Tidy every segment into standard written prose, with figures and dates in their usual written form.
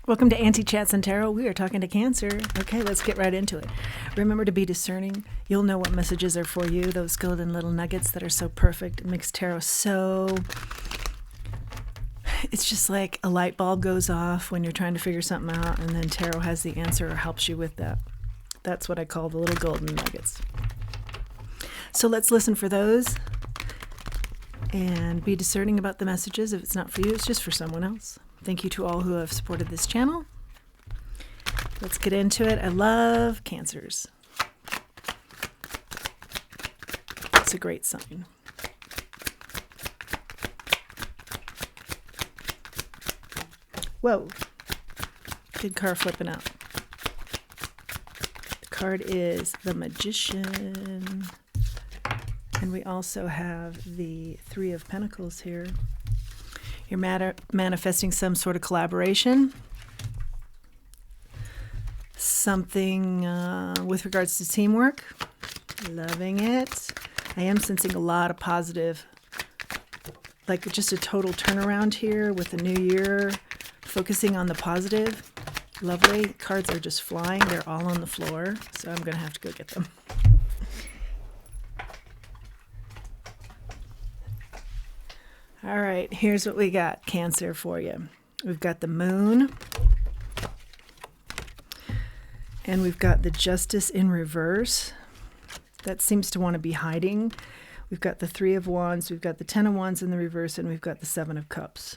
Welcome to Auntie Chats and Tarot. We are talking to Cancer. Okay, let's get right into it. Remember to be discerning. You'll know what messages are for you, those golden little nuggets that are so perfect. It makes tarot so... It's just like a light bulb goes off when you're trying to figure something out, and then tarot has the answer or helps you with that. That's what I call the little golden nuggets. So let's listen for those and be discerning about the messages. If it's not for you, it's just for someone else. Thank you to all who have supported this channel. Let's get into it. I love Cancers. It's a great sign. Whoa. Good card flipping out. The card is the Magician. And we also have the Three of Pentacles here. You're manifesting some sort of collaboration, something with regards to teamwork. Loving it. I am sensing a lot of positive, like just a total turnaround here with the new year, focusing on the positive. Lovely. Cards are just flying. They're all on the floor, so I'm going to have to go get them. All right, here's what we got, Cancer, for you. We've got the Moon, and we've got the Justice in reverse. That seems to want to be hiding. We've got the Three of Wands, we've got the Ten of Wands in the reverse, and we've got the Seven of Cups.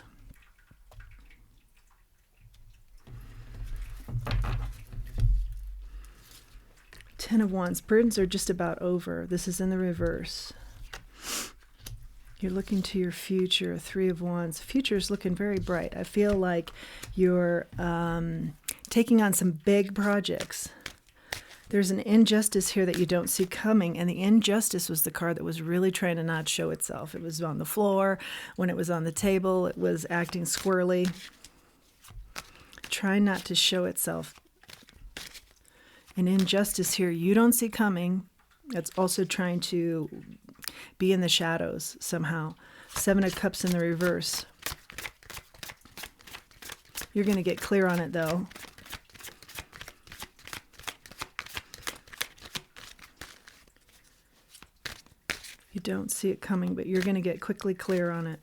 Ten of Wands, burdens are just about over. This is in the reverse. You're looking to your future, Three of Wands. Future is looking very bright. I feel like you're taking on some big projects. There's an injustice here that you don't see coming, and the injustice was the card that was really trying to not show itself. It was on the floor. When it was on the table, it was acting squirrely. Trying not to show itself. An injustice here you don't see coming. That's also trying to be in the shadows somehow. Seven of Cups in the reverse. You're going to get clear on it, though. You don't see it coming, but you're going to get quickly clear on it.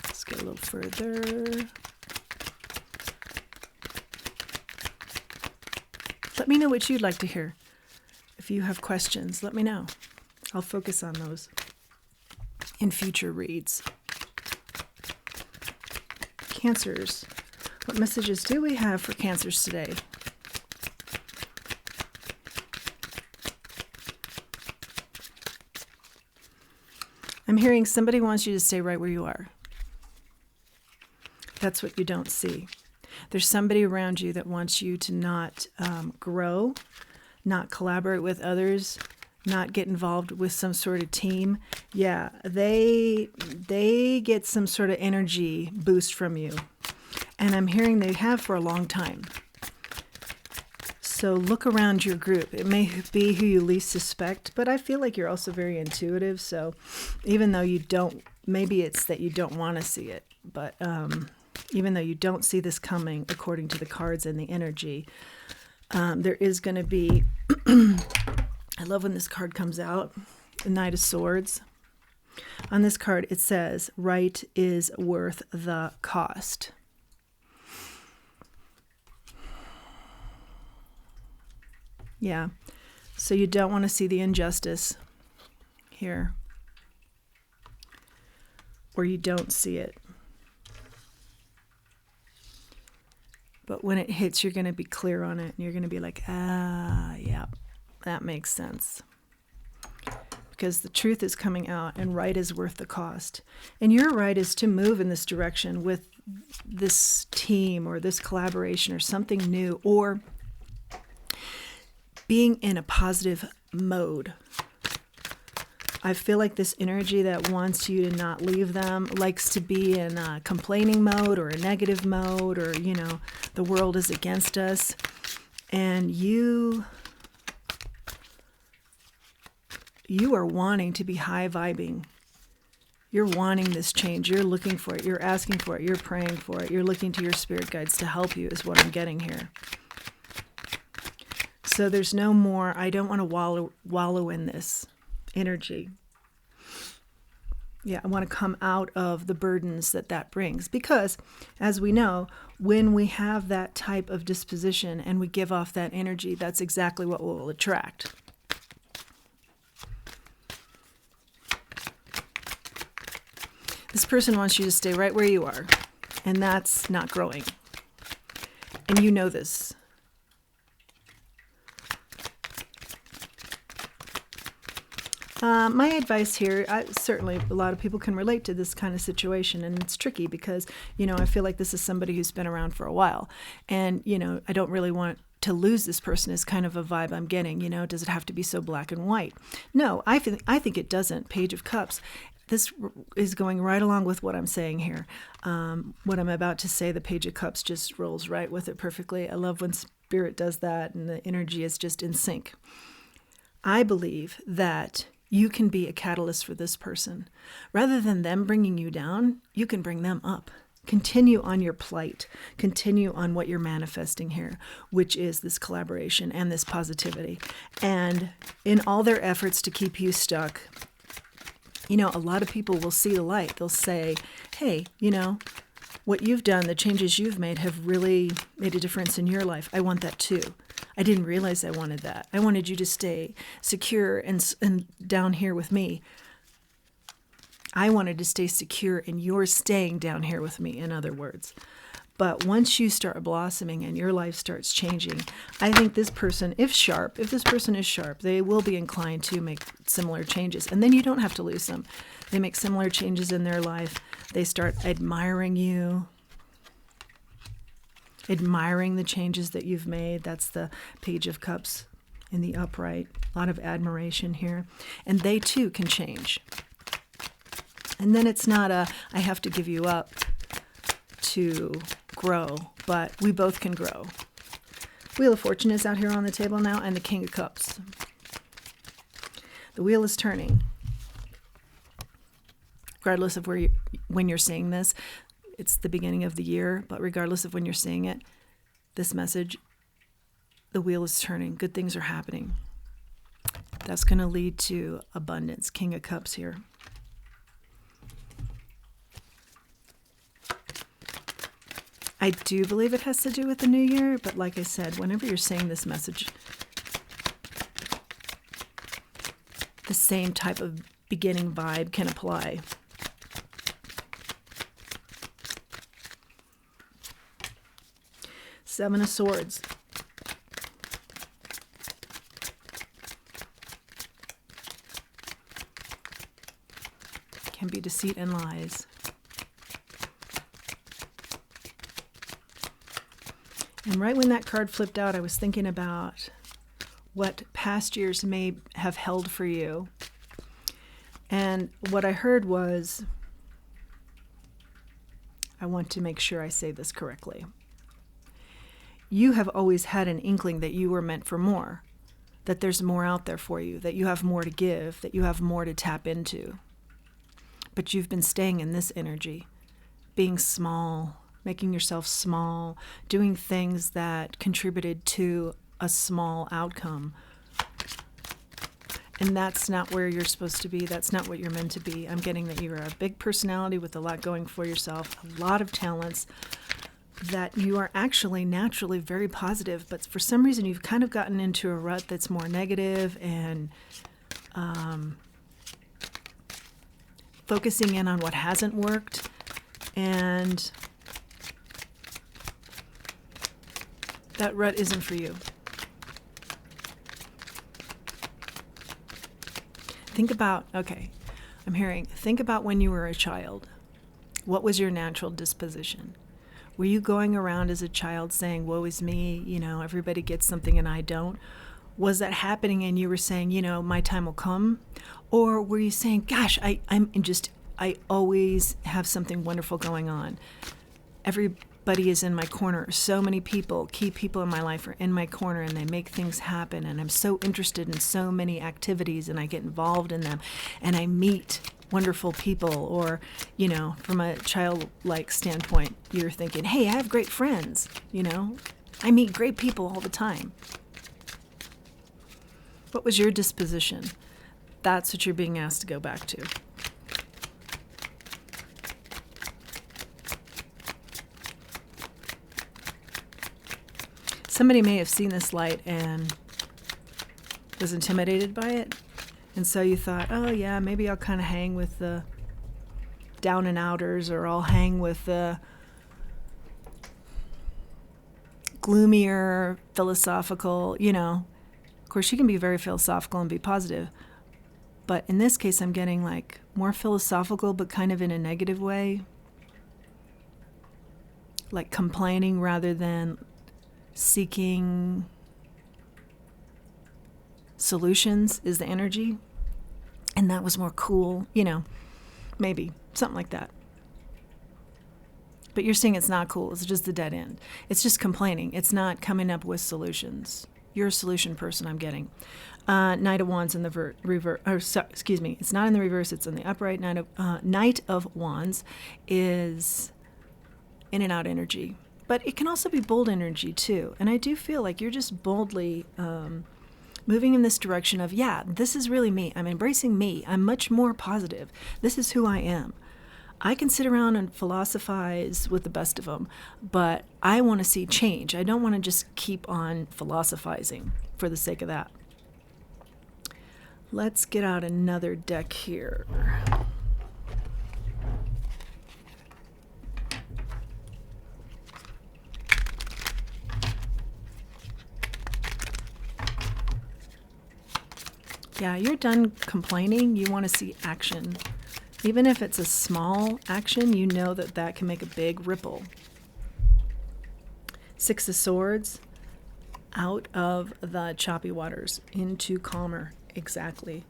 Let's get a little further. Let me know what you'd like to hear. If you have questions, let me know. I'll focus on those in future reads. Cancers. What messages do we have for Cancers today? I'm hearing somebody wants you to stay right where you are. That's what you don't see. There's somebody around you that wants you to not grow, not collaborate with others, not get involved with some sort of team. Yeah, they get some sort of energy boost from you. And I'm hearing they have for a long time. So look around your group. It may be who you least suspect, but I feel like you're also very intuitive. So even though you don't, maybe it's that you don't want to see it, but even though you don't see this coming according to the cards and the energy, there is going to be, I love when this card comes out, the Knight of Swords. On this card, it says, right is worth the cost. Yeah, so you don't want to see the injustice here, or you don't see it. But when it hits, you're going to be clear on it, and you're going to be like, yeah, that makes sense. Because the truth is coming out, and right is worth the cost. And your right is to move in this direction with this team or this collaboration or something new, or being in a positive mode. I feel like this energy that wants you to not leave them likes to be in a complaining mode or a negative mode, or, you know, the world is against us. And you are wanting to be high vibing You're wanting this change. You're looking for it. You're asking for it. You're praying for it. You're looking to your spirit guides to help you is what I'm getting here. So there's no more, I don't want to wallow in this energy. Yeah, I want to come out of the burdens that brings. Because, as we know, when we have that type of disposition and we give off that energy, that's exactly what we'll attract. This person wants you to stay right where you are, and that's not growing. And you know this. My advice here, certainly a lot of people can relate to this kind of situation, and it's tricky because, I feel like this is somebody who's been around for a while, and, I don't really want to lose this person is kind of a vibe I'm getting. Does it have to be so black and white? No, I think it doesn't. Page of Cups. This is going right along with what I'm saying here. What I'm about to say, the Page of Cups just rolls right with it perfectly. I love when Spirit does that and the energy is just in sync. I believe that you can be a catalyst for this person. Rather than them bringing you down, you can bring them up. Continue on your plight. Continue on what you're manifesting here, which is this collaboration and this positivity. And in all their efforts to keep you stuck, a lot of people will see the light. They'll say, hey, what you've done, the changes you've made have really made a difference in your life. I want that too. I didn't realize I wanted that. I wanted you to stay secure and down here with me. I wanted to stay secure and you're staying down here with me, in other words. But once you start blossoming and your life starts changing, I think this person, if this person is sharp, they will be inclined to make similar changes. And then you don't have to lose them. They make similar changes in their life. They start admiring you, admiring the changes that you've made. That's the Page of Cups in the upright. A lot of admiration here. And they too can change. And then it's not I have to give you up to grow, but we both can grow. Wheel of Fortune is out here on the table now, and the King of Cups. The wheel is turning. Regardless of when you're seeing this, it's the beginning of the year, but regardless of when you're seeing it, this message, the wheel is turning. Good things are happening. That's going to lead to abundance. King of Cups here. I do believe it has to do with the new year, but like I said, whenever you're saying this message, the same type of beginning vibe can apply. Seven of Swords. Can be deceit and lies. And right when that card flipped out, I was thinking about what past years may have held for you. And what I heard was, I want to make sure I say this correctly. You have always had an inkling that you were meant for more, that there's more out there for you, that you have more to give, that you have more to tap into. But you've been staying in this energy, being small, making yourself small, doing things that contributed to a small outcome. And that's not where you're supposed to be. That's not what you're meant to be. I'm getting that you're a big personality with a lot going for yourself, a lot of talents, that you are actually naturally very positive, but for some reason you've kind of gotten into a rut that's more negative and focusing in on what hasn't worked. And that rut isn't for you. Think about when you were a child. What was your natural disposition? Were you going around as a child saying, woe is me, everybody gets something and I don't? Was that happening and you were saying, my time will come? Or were you saying, gosh, I always have something wonderful going on. Everybody is in my corner. So many people, key people in my life are in my corner and they make things happen. And I'm so interested in so many activities and I get involved in them. And I meet wonderful people, or, from a childlike standpoint, you're thinking, hey, I have great friends, I meet great people all the time. What was your disposition? That's what you're being asked to go back to. Somebody may have seen this light and was intimidated by it. And so you thought, oh yeah, maybe I'll kind of hang with the down and outers, or I'll hang with the gloomier, philosophical, Of course, you can be very philosophical and be positive. But in this case, I'm getting like more philosophical, but kind of in a negative way. Like complaining rather than seeking solutions is the energy. And that was more cool, maybe something like that. But you're saying it's not cool. It's just a dead end. It's just complaining. It's not coming up with solutions. You're a solution person, I'm getting. Knight of Wands in the reverse. It's not in the reverse. It's in the upright. Knight of Wands is in and out energy. But it can also be bold energy, too. And I do feel like you're just boldly moving in this direction of, yeah, this is really me. I'm embracing me. I'm much more positive. This is who I am. I can sit around and philosophize with the best of them, but I want to see change. I don't want to just keep on philosophizing for the sake of that. Let's get out another deck here. Yeah, you're done complaining. You want to see action. Even if it's a small action, you know that can make a big ripple. Six of Swords, out of the choppy waters, into calmer. Exactly.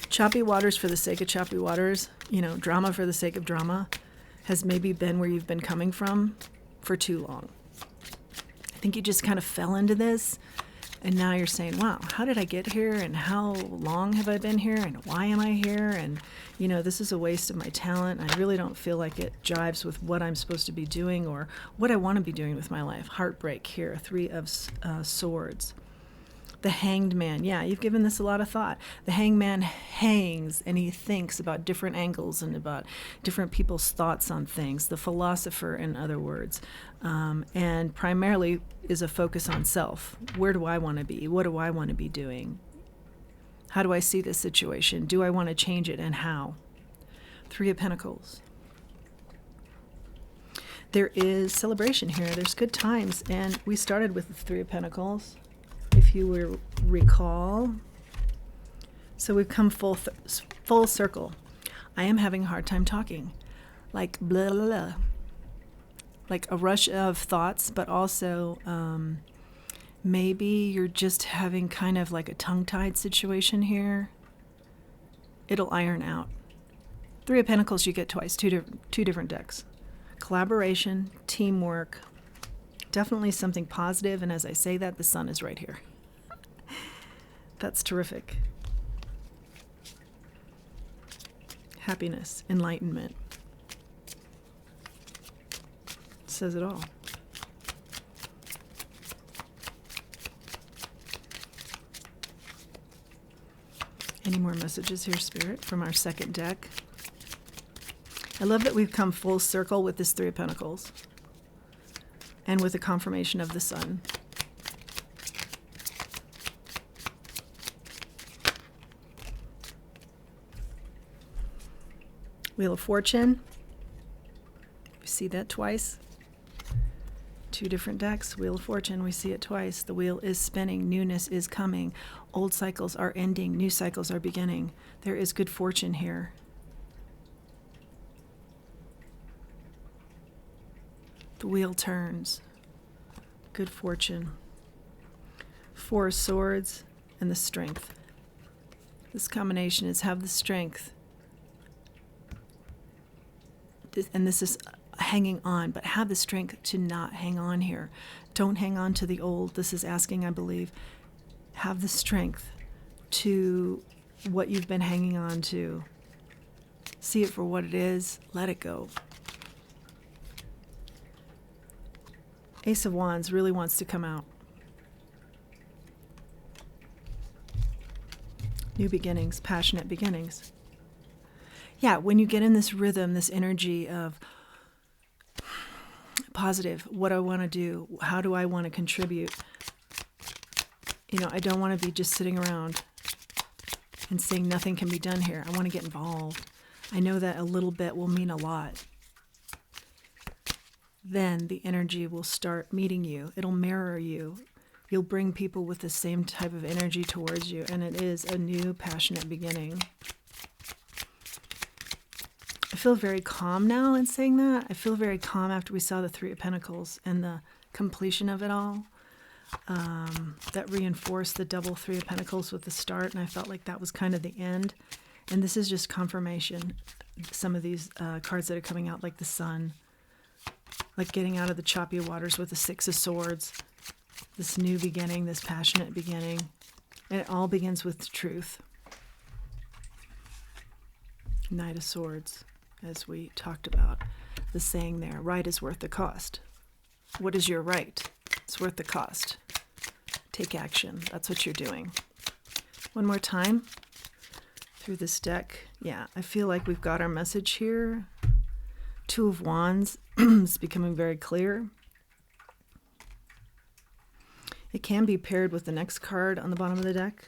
Choppy waters for the sake of choppy waters, drama for the sake of drama, has maybe been where you've been coming from for too long. I think you just kind of fell into this. And now you're saying, wow, how did I get here? And how long have I been here? And why am I here? And, this is a waste of my talent. I really don't feel like it jives with what I'm supposed to be doing or what I want to be doing with my life. Heartbreak here, Three of Swords. The Hanged Man. Yeah, you've given this a lot of thought. The Hanged Man hangs and he thinks about different angles and about different people's thoughts on things. The philosopher, in other words. And primarily is a focus on self. Where do I want to be? What do I want to be doing? How do I see this situation? Do I want to change it, and how? Three of Pentacles. There is celebration here. There's good times. And we started with the Three of Pentacles, if you will recall. So we've come full circle. I am having a hard time talking. Like blah, blah, blah. Like a rush of thoughts, but also maybe you're just having kind of like a tongue-tied situation here. It'll iron out. Three of Pentacles you get twice, two different decks. Collaboration, teamwork, definitely something positive, and as I say that, the sun is right here. That's terrific. Happiness, enlightenment. Says it all. Any more messages here, Spirit, from our second deck? I love that we've come full circle with this Three of Pentacles and with a confirmation of the sun. Wheel of Fortune. We see that twice. Two different decks. Wheel of Fortune, we see it twice. The wheel is spinning. Newness is coming. Old cycles are ending. New cycles are beginning. There is good fortune here. The wheel turns. Good fortune. Four of Swords and the Strength. This combination is have the strength. And this is hanging on, but have the strength to not hang on here. Don't hang on to the old. This is asking, I believe, Have the strength to what you've been hanging on to. See it for what it is. Let it go. Ace of Wands really wants to come out. New beginnings, passionate beginnings. Yeah, when you get in this rhythm, this energy of positive, what I want to do, how do I want to contribute? I don't want to be just sitting around and saying nothing can be done here. I want to get involved. I know that a little bit will mean a lot. Then the energy will start meeting you. It'll mirror you. You'll bring people with the same type of energy towards you, and it is a new passionate beginning. I feel very calm now in saying that. I feel very calm after we saw the Three of Pentacles and the completion of it all. That reinforced the double Three of Pentacles with the start, and I felt like that was kind of the end. And this is just confirmation. Some of these cards that are coming out, like the Sun, like getting out of the choppy waters with the Six of Swords, this new beginning, this passionate beginning. And it all begins with truth. Knight of Swords, as we talked about, the saying there, right is worth the cost. What is your right? It's worth the cost. Take action. That's what you're doing. One more time through this deck. Yeah, I feel like we've got our message here. Two of Wands is becoming very clear. It can be paired with the next card on the bottom of the deck,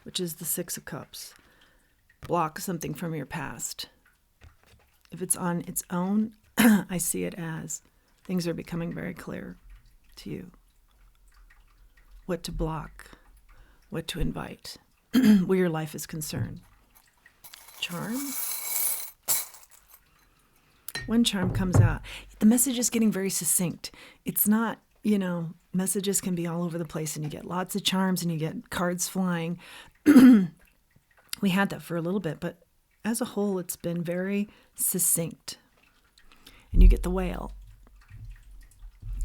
which is the Six of Cups. Block something from your past. If it's on its own, I see it as things are becoming very clear to you. What to block, what to invite, where your life is concerned. Charm. One charm comes out. The message is getting very succinct. It's not, messages can be all over the place and you get lots of charms and you get cards flying. We had that for a little bit, but as a whole, it's been very succinct. And you get the Whale.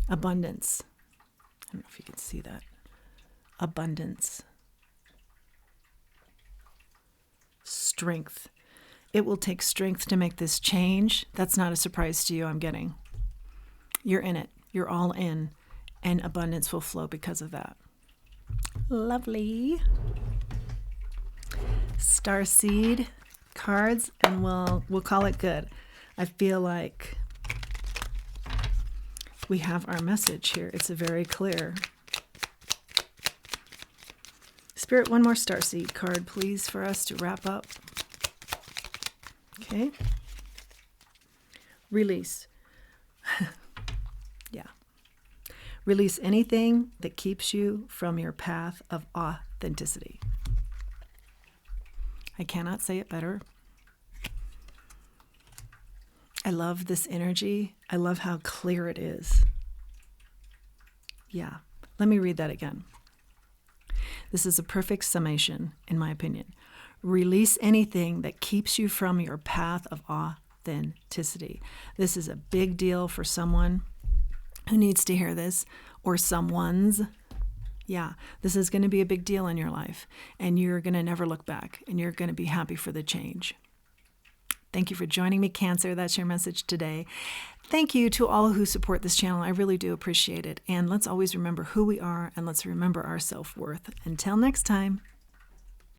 Abundance. I don't know if you can see that. Abundance. Strength. It will take strength to make this change. That's not a surprise to you, I'm getting. You're in it. You're all in. And abundance will flow because of that. Lovely. Starseed cards, and we'll call it good. I feel like we have our message here. It's very clear. Spirit, one more Starseed card, please, for us to wrap up. Okay. Release. Yeah. Release anything that keeps you from your path of authenticity. I cannot say it better. I love this energy. I love how clear it is. Yeah. Let me read that again. This is a perfect summation, in my opinion. Release anything that keeps you from your path of authenticity. This is a big deal for someone who needs to hear this, or someone's. Yeah, this is going to be a big deal in your life, and you're going to never look back, and you're going to be happy for the change. Thank you for joining me, Cancer. That's your message today. Thank you to all who support this channel. I really do appreciate it. And let's always remember who we are, and let's remember our self-worth. Until next time.